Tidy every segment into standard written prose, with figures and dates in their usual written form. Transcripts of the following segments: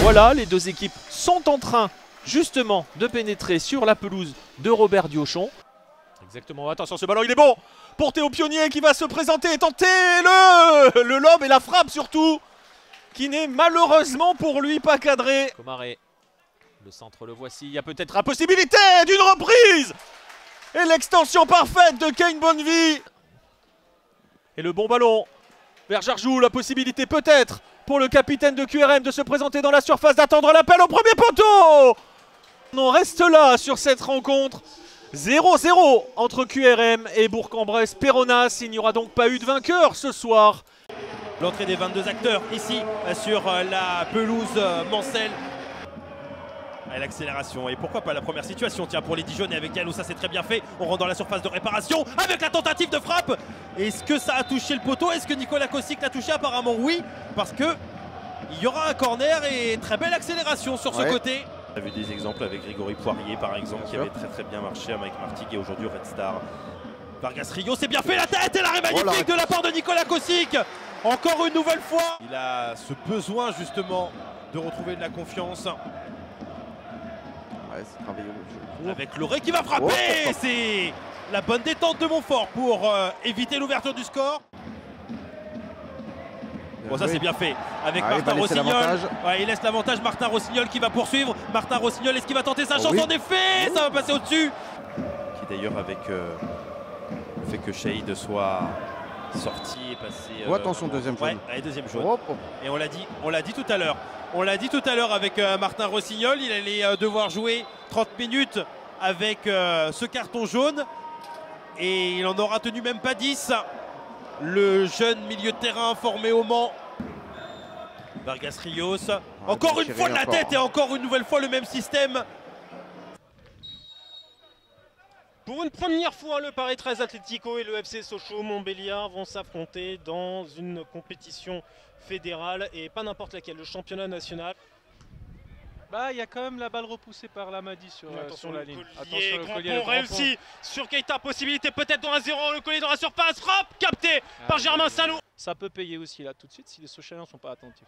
Voilà, les deux équipes sont en train justement de pénétrer sur la pelouse de Robert Diochon. Exactement, attention, ce ballon il est bon pour Théo Pionnier qui va se présenter et tenter le lob et la frappe surtout, qui n'est malheureusement pour lui pas cadré. Comaré, le centre le voici, il y a peut-être la possibilité d'une reprise et l'extension parfaite de Kane Bonnevie. Et le bon ballon vers Jarjou, la possibilité peut-être pour le capitaine de QRM de se présenter dans la surface, d'attendre l'appel au premier poteau. On reste là sur cette rencontre. 0-0 entre QRM et Bourg-en-Bresse. Péronas, il n'y aura donc pas eu de vainqueur ce soir. L'entrée des 22 acteurs ici sur la pelouse Mancel. Et l'accélération, et pourquoi pas la première situation, tiens, pour les Dijonais avec Diallo, ça c'est très bien fait. On rentre dans la surface de réparation avec la tentative de frappe. Est-ce que ça a touché le poteau? Est-ce que Nicolas Kossic l'a touché? Apparemment oui, parce que il y aura un corner et très belle accélération sur ce côté. On a vu des exemples avec Grégory Poirier par exemple, qui avait très bien marché avec Martigues et aujourd'hui Red Star. Vargas Rio, c'est bien fait, la tête et l'arrêt magnifique de la part de Nicolas Kossic. Encore une nouvelle fois. Il a ce besoin justement de retrouver de la confiance. Avec Loré qui va frapper, c'est la bonne détente de Montfort pour éviter l'ouverture du score. Bon, ça c'est bien fait avec Martin Rossignol. Il laisse l'avantage, Martin Rossignol qui va poursuivre. Martin Rossignol, est-ce qu'il va tenter sa chance? En effet, ça va passer au-dessus. Qui d'ailleurs avec le fait que Shahid soit sorti et passé. Attention, deuxième jaune. Deuxième jaune. Et on l'a dit tout à l'heure. On l'a dit tout à l'heure avec Martin Rossignol, il allait devoir jouer 30 minutes avec ce carton jaune. Et il n'en aura tenu même pas 10. Le jeune milieu de terrain formé au Mans. Vargas Rios. Encore une fois de la tête et encore une nouvelle fois le même système. Pour une première fois, le Paris 13 Atlético et le FC Sochaux Montbéliard vont s'affronter dans une compétition fédérale et pas n'importe laquelle, le championnat national. Bah, il y a quand même la balle repoussée par Lamadi sur la ligne. Attention, le collier réussi sur Keita, possibilité peut-être dans 1-0, le collier dans la surface, frappe, capté par Germain Saint-Loup. Ça peut payer aussi là tout de suite si les Sochaliens ne sont pas attentifs.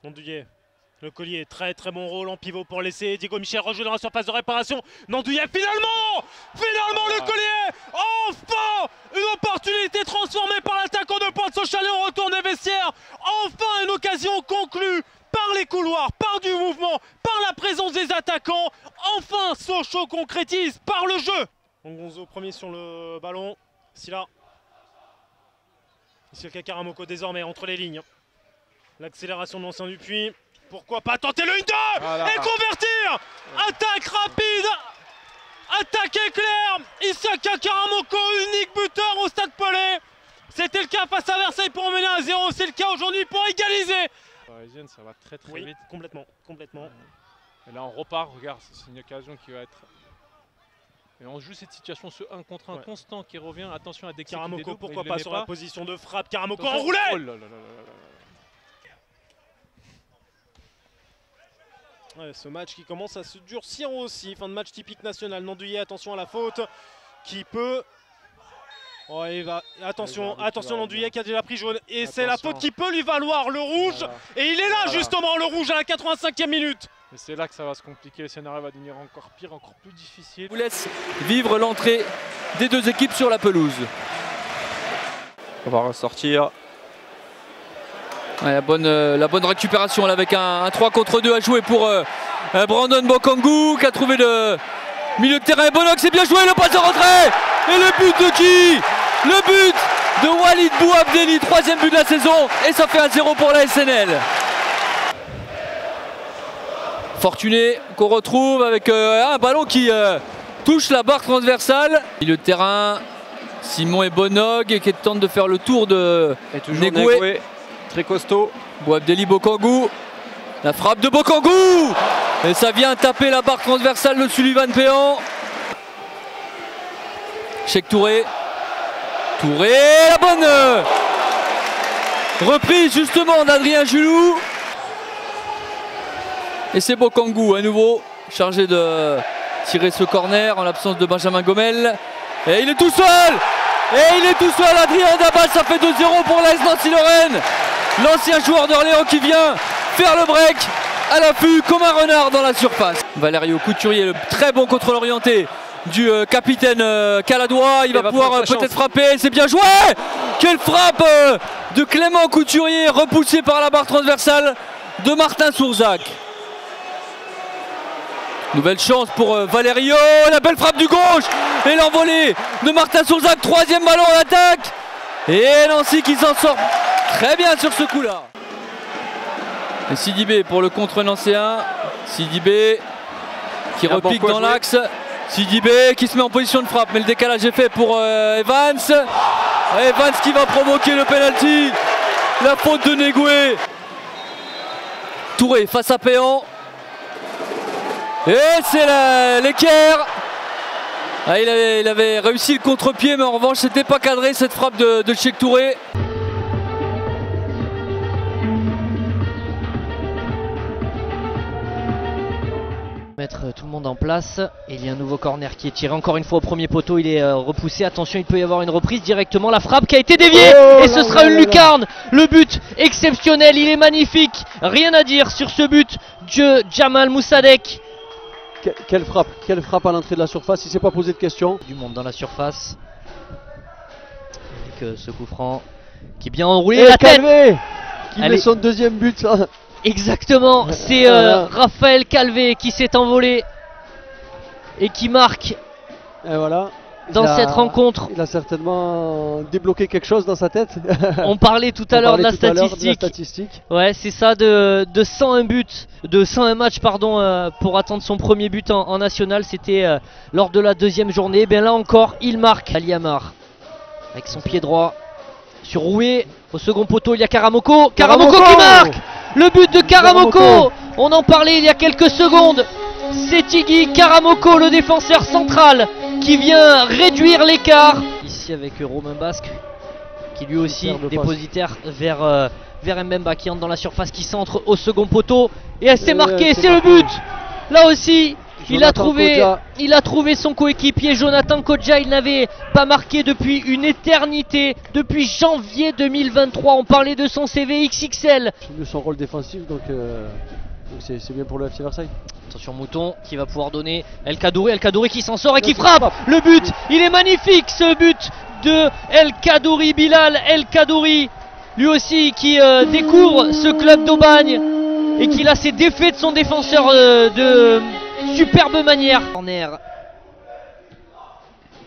Nandouillet, le collier, très bon rôle en pivot pour laisser Diego Michel rejouer dans la surface de réparation. Nandouillet, finalement le collier, enfin une opportunité transformée par l'attaquant de Pointe-Sochaliens au retour des vestiaires. Enfin une occasion conclue par les couloirs, par du mouvement, par la présence des attaquants. Enfin Sochaux concrétise par le jeu. Ngonzo premier sur le ballon, Silla. Ici le Karamoko désormais entre les lignes. L'accélération de l'ancien Dupuis. Pourquoi pas tenter le 1-2 et convertir. Attaque rapide, attaque éclair. Isaka Karamoko, unique buteur au Stade Pelé. C'était le cas face à Versailles pour mener à 0. C'est le cas aujourd'hui pour égaliser. Parisienne, ça va très vite. Complètement. Et là on repart, regarde, c'est une occasion qui va être... Et on joue cette situation, ce 1 contre 1 constant qui revient. Attention à Dexter. Karamoko, pourquoi pas sur la position de frappe. Karamoko enroulé. Ce match qui commence à se durcir aussi. Fin de match typique national. Nandouillet, attention à la faute qui peut... Attention Nandouillet qui a déjà pris jaune. Et c'est la faute qui peut lui valoir le rouge. Et il est là justement, le rouge à la 85e minute. Mais c'est là que ça va se compliquer. Le scénario va devenir encore pire, encore plus difficile. Je vous laisse vivre l'entrée des deux équipes sur la pelouse. On va ressortir. La bonne récupération là, avec un 3 contre 2 à jouer pour Brandon Bokongu qui a trouvé le milieu de terrain. Bonok, c'est bien joué, le passe de retrait. Et le but de qui? Le but de Walid Bouabdeli, 3e but de la saison. Et ça fait 1-0 pour la SNL. Fortuné qu'on retrouve avec un ballon qui touche la barre transversale. Milieu de terrain, Simon et Bonog qui tentent de faire le tour de Negoué. Très costaud. Bouabdeli Bokongu. La frappe de Bokongu. Et ça vient taper la barre transversale de Sullivan Péan. Cheikh Touré. La bonne reprise justement d'Adrien Julou. Et c'est Bokongu à nouveau chargé de tirer ce corner en l'absence de Benjamin Gomel. Et il est tout seul. Adrien Dabal, ça fait 2-0 pour l'AS Nancy-Lorraine. L'ancien joueur d'Orléans qui vient faire le break à l'affût comme un renard dans la surface. Valerio Couturier, le très bon contrôle orienté du capitaine Caladois. Il va pouvoir peut-être frapper. C'est bien joué. Quelle frappe de Clément Couturier, repoussé par la barre transversale de Martin Sourzac. Nouvelle chance pour Valerio, la belle frappe du gauche et l'envolée de Martin Sourzac, troisième ballon en attaque. Et Nancy qui s'en sort très bien sur ce coup-là. Et Sidibé pour le contre nancéen. Sidibé qui repique dans l'axe. Sidibé qui se met en position de frappe, mais le décalage est fait pour Evans. Evans qui va provoquer le penalty. La faute de Negoué. Touré face à Péan. Et c'est l'équerre. Il avait réussi le contre-pied, mais en revanche c'était pas cadré cette frappe de Cheikh Touré. Mettre tout le monde en place et il y a un nouveau corner qui est tiré encore une fois au premier poteau. Il est repoussé, attention, il peut y avoir une reprise directement. La frappe qui a été déviée et ce sera une lucarne. Le but exceptionnel, il est magnifique, rien à dire sur ce but de Jamal Moussadek. Quelle frappe à l'entrée de la surface, il ne s'est pas posé de questions. Du monde dans la surface. Avec ce coup franc qui est bien enroulé. La tête qui met son deuxième but. Exactement, c'est Raphaël Calvé qui s'est envolé et qui marque. Et voilà. Dans cette rencontre. Il a certainement débloqué quelque chose dans sa tête. On parlait tout à l'heure de la statistique. Ouais, c'est ça, de 101 buts, de 101 matchs pardon, pour attendre son premier but en national. C'était lors de la deuxième journée. Bien là encore, il marque. Ali Amar avec son pied droit sur Roué. Au second poteau, il y a Karamoko. Karamoko qui marque. Le but de Karamoko. On en parlait il y a quelques secondes. C'est Tigui Karamoko, le défenseur central, qui vient réduire l'écart. Ici avec Romain Basque, qui lui aussi dépositaire vers Mbemba, qui entre dans la surface, qui centre au second poteau. Et c'est marqué, c'est le but. Là aussi, il a trouvé son coéquipier Jonathan Kodja. Il n'avait pas marqué depuis une éternité, depuis janvier 2023. On parlait de son CV XXL. De son rôle défensif, donc c'est bien pour le FC Versailles. Attention Mouton qui va pouvoir donner El Kadouri qui s'en sort et qui frappe. Le but, il est magnifique ce but de El Kadouri, Bilal El Kadouri. Lui aussi qui découvre ce club d'Aubagne et qui là s'est défait de son défenseur de superbe manière. Corner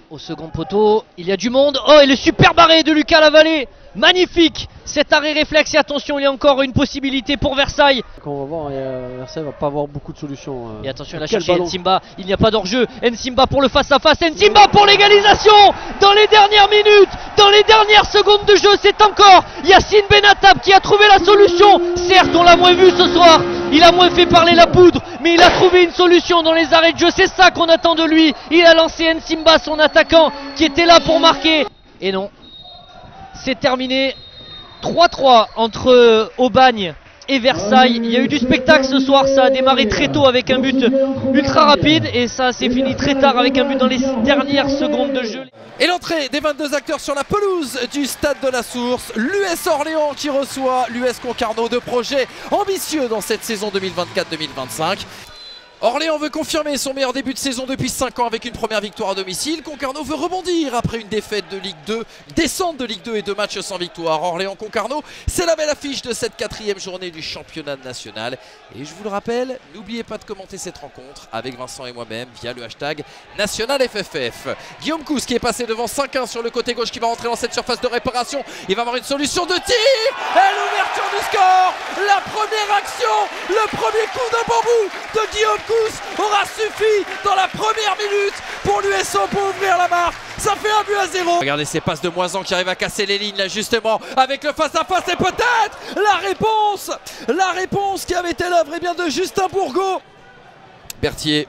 au second poteau, il y a du monde. Oh, et le super arrêt de Lucas Lavallée. Magnifique cet arrêt réflexe. Et attention, il y a encore une possibilité pour Versailles. Quand on va voir, Versailles va pas avoir beaucoup de solutions. Et attention, il a cherché Nsimba. Il n'y a pas d'hors-jeu. Nsimba pour le face-à-face. Nsimba pour l'égalisation. Dans les dernières minutes, dans les dernières secondes de jeu, c'est encore Yacine Benatab qui a trouvé la solution. Certes, on l'a moins vu ce soir. Il a moins fait parler la poudre, mais il a trouvé une solution dans les arrêts de jeu. C'est ça qu'on attend de lui. Il a lancé Nsimba, son attaquant, qui était là pour marquer. Et non. C'est terminé 3-3 entre Aubagne et Versailles. Il y a eu du spectacle ce soir, ça a démarré très tôt avec un but ultra rapide et ça s'est fini très tard avec un but dans les dernières secondes de jeu. Et l'entrée des 22 acteurs sur la pelouse du Stade de la Source, l'US Orléans qui reçoit l'US Concarneau, de projets ambitieux dans cette saison 2024-2025. Orléans veut confirmer son meilleur début de saison depuis 5 ans avec une première victoire à domicile. Concarneau veut rebondir après une défaite de Ligue 2, descente de Ligue 2 et 2 matchs sans victoire. Orléans-Concarneau, c'est la belle affiche de cette 4e journée du championnat national. Et je vous le rappelle, n'oubliez pas de commenter cette rencontre avec Vincent et moi-même via le hashtag NationalFFF. Guillaume Cousse qui est passé devant 5-1 sur le côté gauche, qui va rentrer dans cette surface de réparation. Il va avoir une solution de tir et l'ouverture du score. La première action, le premier coup de bambou de Guillaume Cousse aura suffi dans la première minute pour l'USO pour ouvrir la marque. Ça fait 1-0. Regardez ces passes de Moisan qui arrivent à casser les lignes là justement avec le face-à-face et peut-être la réponse qui avait été l'œuvre de Justin Bourgault. Berthier,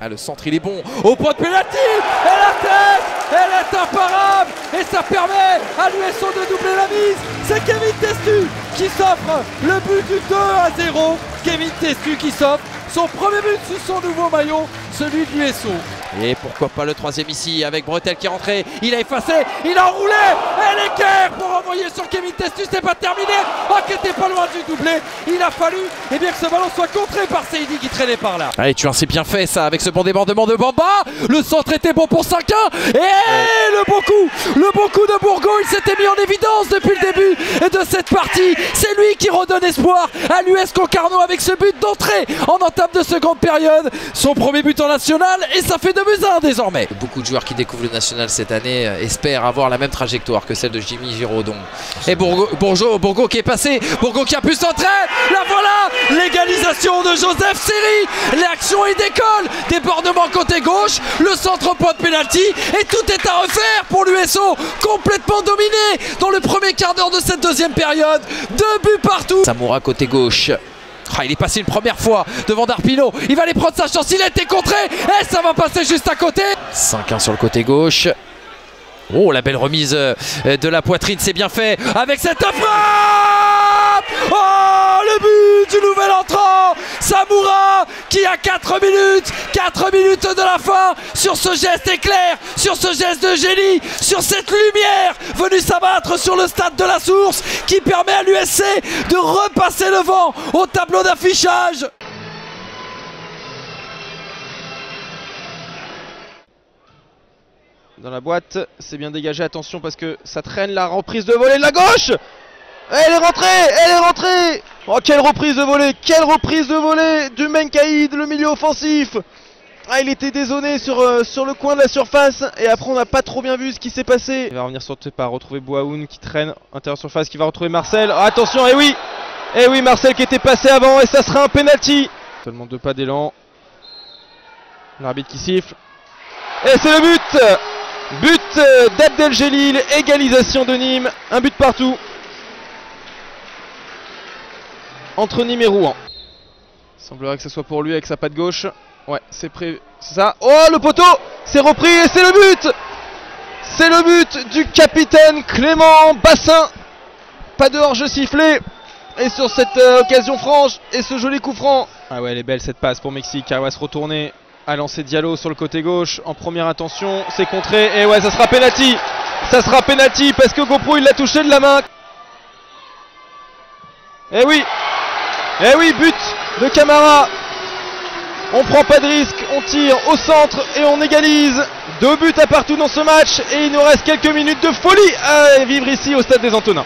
le centre il est bon, au point de pénalty et la tête, elle est imparable et ça permet à l'USO de doubler la mise. C'est Kevin Testu qui s'offre le but du 2-0. Kevin Testu qui s'offre son premier but sous son nouveau maillot, celui de l'USO. Et pourquoi pas le troisième ici avec Bretel qui est rentré. Il a effacé, il a enroulé. Et l'équerre pour envoyer sur Kevin Testus. C'est pas terminé. Ah, qui était pas loin du doublé. Il a fallu que ce ballon soit contré par Seydi qui traînait par là. Allez, tu as c'est bien fait ça avec ce bon débordement de Bamba. Le centre était bon pour 5-1. Et le bon coup de Bourgo. Il s'était mis en évidence depuis le début de cette partie. C'est lui qui redonne espoir à l'US Concarneau avec ce but d'entrée en entame de seconde période. Son premier but en national et ça fait 2-1 désormais. Beaucoup de joueurs qui découvrent le national cette année espèrent avoir la même trajectoire que celle de Jimmy Giraudon. Et Bourgo qui est passé, Bourgo qui a pu centrer. La voilà, l'égalisation de Joseph Seri. L'action il décolle, débordement côté gauche, le centre point de pénalty et tout est à refaire pour l'USO, complètement dominé dans le premier quart d'heure de cette deuxième période. 2 buts partout. Samoura côté gauche. Ah, il est passé une première fois devant Darpino. Il va aller prendre sa chance. Il a été contré. Et ça va passer juste à côté. 5-1 sur le côté gauche. Oh, la belle remise de la poitrine. C'est bien fait avec cette frappe. Oh, le but du nouvel entrant. Samoura qui a 4 minutes de la fin sur ce geste éclair, sur ce geste de génie, sur cette lumière venue s'abattre sur le stade de la Source qui permet à l'USC de repasser devant au tableau d'affichage. Dans la boîte, c'est bien dégagé, attention parce que ça traîne la reprise de volée de la gauche. Elle est rentrée. Oh, quelle reprise de volée du Menkaïd, le milieu offensif. Ah, il était dézoné sur le coin de la surface et après on n'a pas trop bien vu ce qui s'est passé. Il va revenir sur par retrouver Bouaoun qui traîne intérieur surface, qui va retrouver Marcel. Oh, attention, et oui Marcel qui était passé avant et ça sera un penalty. Seulement 2 pas d'élan. L'arbitre qui siffle. Et c'est le but. But d'Abdeljelil, égalisation de Nîmes, un but partout entre Nîmes et Rouen. Il semblerait que ce soit pour lui avec sa patte gauche. Ouais, c'est ça. Oh, le poteau, c'est repris et c'est le but. C'est le but du capitaine Clément Bassin. Pas de hors-jeu sifflé. Et sur cette occasion franche et ce joli coup franc. Ah ouais, elle est belle cette passe pour Mexique. Elle va se retourner. À lancer Diallo sur le côté gauche en première intention, c'est contré et ouais, ça sera penalty. Ça sera penalty parce que GoPro il l'a touché de la main. Et oui, but de Camara. On prend pas de risque, on tire au centre et on égalise. 2 buts à partout dans ce match et il nous reste quelques minutes de folie à vivre ici au stade des Antonins.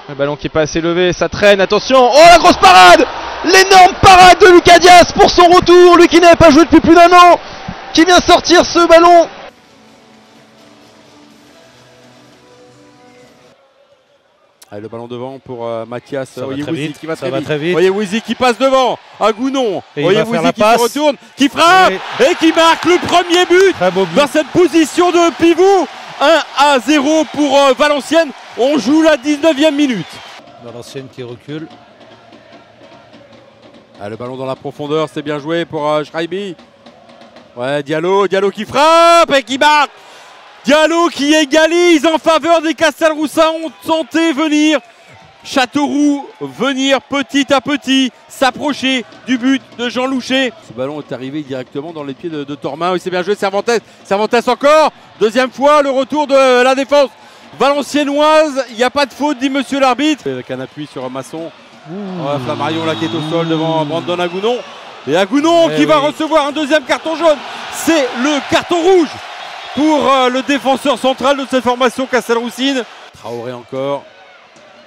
Le ballon qui est pas assez levé, ça traîne, attention. Oh, la grosse parade! L'énorme parade de Lucas Diaz pour son retour, lui qui n'avait pas joué depuis plus d'1 an, qui vient sortir ce ballon. Allez, le ballon devant pour Mathias Oyewuzi qui va très vite. Oyewuzi qui passe devant à Gounon. Oyewuzi qui se retourne, qui frappe et qui marque le premier but dans cette position de pivot. 1-0 pour Valenciennes. On joue la 19e minute. Valenciennes qui recule. Ah, le ballon dans la profondeur, c'est bien joué pour Schreiby. Ouais, Diallo qui frappe et qui marque. Diallo qui égalise en faveur des Castelroussins. On tentait venir Châteauroux venir petit à petit s'approcher du but de Jean Louchet. Ce ballon est arrivé directement dans les pieds de Tormin. Oui, c'est bien joué, Cervantes encore. Deuxième fois, le retour de la défense valenciennoise. Il n'y a pas de faute, dit monsieur l'arbitre. Avec un appui sur Masson. Flammarion là qui est au sol devant Brandon Agounon. Et Agounon qui va recevoir un deuxième carton jaune. C'est le carton rouge pour le défenseur central de cette formation castelroussine. Traoré encore.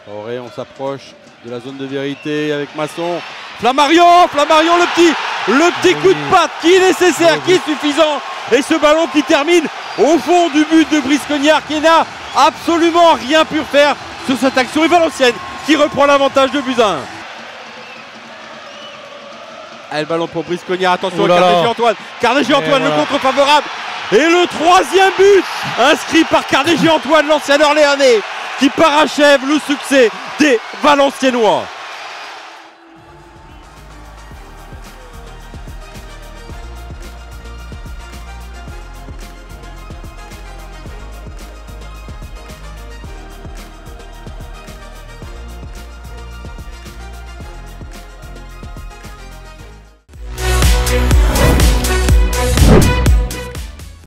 Traoré, on s'approche de la zone de vérité avec Masson. Flammarion, le petit coup de patte qui est nécessaire, qui est suffisant. Et ce ballon qui termine au fond du but de Brice Cognard qui n'a absolument rien pu faire sur cette action. Et Valenciennes qui reprend l'avantage de Buzyn. Le ballon pour Brice Cognard, attention, Carnegie-Antoine, le contre favorable. Et le troisième but inscrit par Carnegie-Antoine, l'ancien Orléanais, qui parachève le succès des Valenciennois.